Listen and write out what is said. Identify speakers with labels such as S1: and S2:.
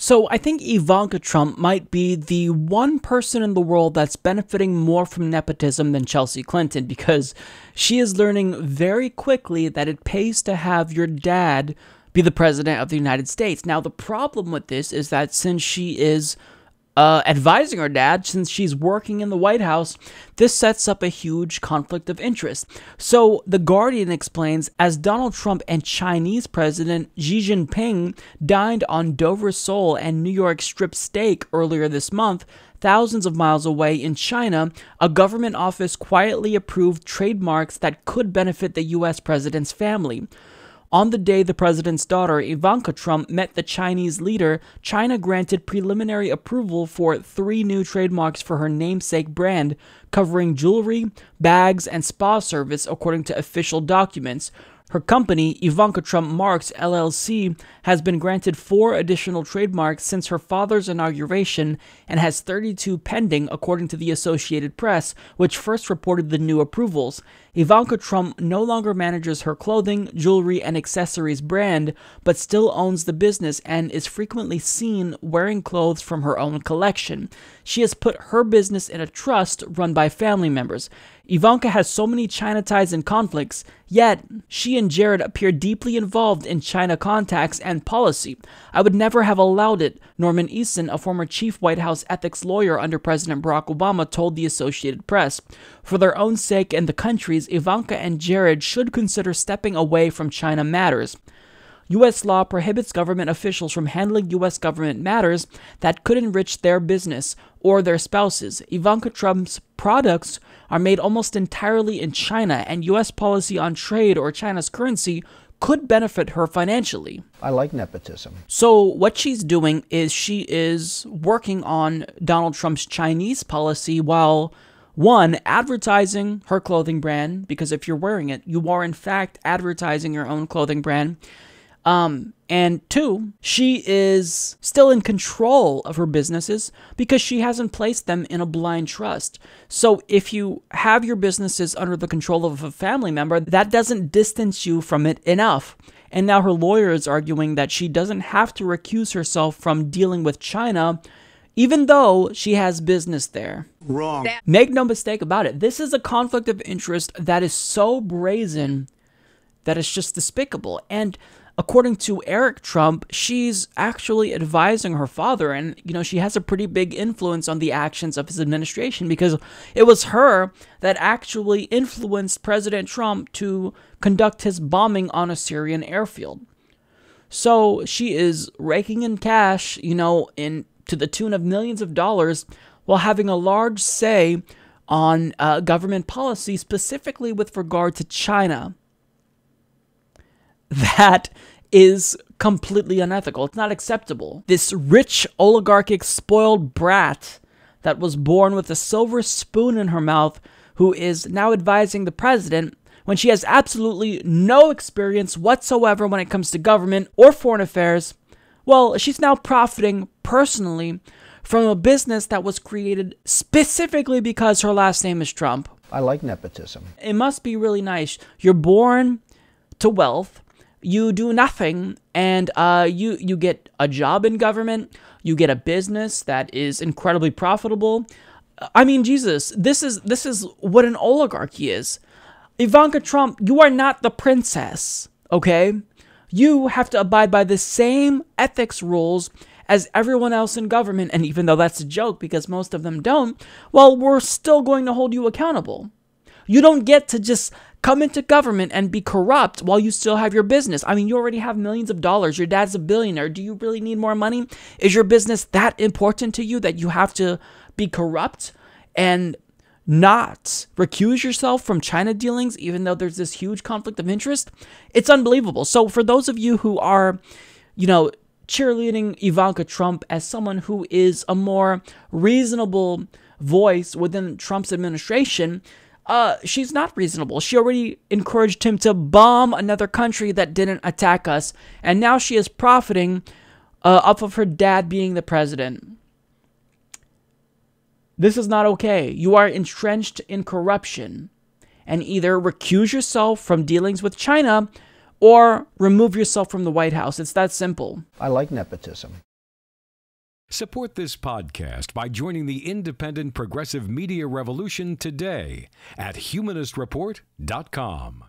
S1: So I think Ivanka Trump might be the one person in the world that's benefiting more from nepotism than Chelsea Clinton, because she is learning very quickly that it pays to have your dad be the president of the United States. Now, the problem with this is that since she is advising her dad, since she's working in the White House, this sets up a huge conflict of interest. So The Guardian explains, as Donald Trump and Chinese President Xi Jinping dined on Dover sole and New York strip steak earlier this month, thousands of miles away in China, a government office quietly approved trademarks that could benefit the U.S. president's family. On the day the president's daughter, Ivanka Trump, met the Chinese leader, China granted preliminary approval for 3 new trademarks for her namesake brand, covering jewelry, bags, and spa service, according to official documents. Her company, Ivanka Trump Marks LLC, has been granted 4 additional trademarks since her father's inauguration and has 32 pending, according to the Associated Press, which first reported the new approvals. Ivanka Trump no longer manages her clothing, jewelry, and accessories brand, but still owns the business and is frequently seen wearing clothes from her own collection. She has put her business in a trust run by family members. Ivanka has so many China ties and conflicts, yet she and Jared appear deeply involved in China contacts and policy. I would never have allowed it, Norman Eason, a former chief White House ethics lawyer under President Barack Obama, told the Associated Press. For their own sake and the country's, Ivanka and Jared should consider stepping away from China matters. U.S. law prohibits government officials from handling U.S. government matters that could enrich their business or their spouses. Ivanka Trump's products are made almost entirely in China, and U.S. policy on trade or China's currency could benefit her financially.
S2: I like nepotism.
S1: So what she's doing is she is working on Donald Trump's Chinese policy while, one, advertising her clothing brand, because if you're wearing it, you are in fact advertising your own clothing brand. And 2, she is still in control of her businesses because she hasn't placed them in a blind trust. So if you have your businesses under the control of a family member, that doesn't distance you from it enough. And now her lawyer is arguing that she doesn't have to recuse herself from dealing with China, even though she has business there.
S2: Wrong.
S1: Make no mistake about it. This is a conflict of interest that is so brazen that it's just despicable. And according to Eric Trump, she's actually advising her father, and, she has a pretty big influence on the actions of his administration because it was her that actually influenced President Trump to conduct his bombing on a Syrian airfield. So she is raking in cash, to the tune of millions of dollars, while having a large say on government policy, specifically with regard to China. That is completely unethical. It's not acceptable. This rich, oligarchic, spoiled brat that was born with a silver spoon in her mouth, who is now advising the president when she has absolutely no experience whatsoever when it comes to government or foreign affairs, well, she's now profiting personally from a business that was created specifically because her last name is Trump.
S2: I like nepotism.
S1: It must be really nice. You're born to wealth. You do nothing, and you get a job in government, you get a business that is incredibly profitable. I mean, Jesus, this is what an oligarchy is. Ivanka Trump, you are not the princess, okay? You have to abide by the same ethics rules as everyone else in government, and even though that's a joke because most of them don't, well, we're still going to hold you accountable. You don't get to just come into government and be corrupt while you still have your business. I mean, you already have millions of dollars. Your dad's a billionaire. Do you really need more money? Is your business that important to you that you have to be corrupt and not recuse yourself from China dealings, even though there's this huge conflict of interest? It's unbelievable. So for those of you who are, cheerleading Ivanka Trump as someone who is a more reasonable voice within Trump's administration, she's not reasonable. She already encouraged him to bomb another country that didn't attack us, and now she is profiting off of her dad being the president. This is not okay. You are entrenched in corruption, and either recuse yourself from dealings with China or remove yourself from the White House. It's that simple.
S2: I like nepotism.
S3: Support this podcast by joining the independent progressive media revolution today at humanistreport.com.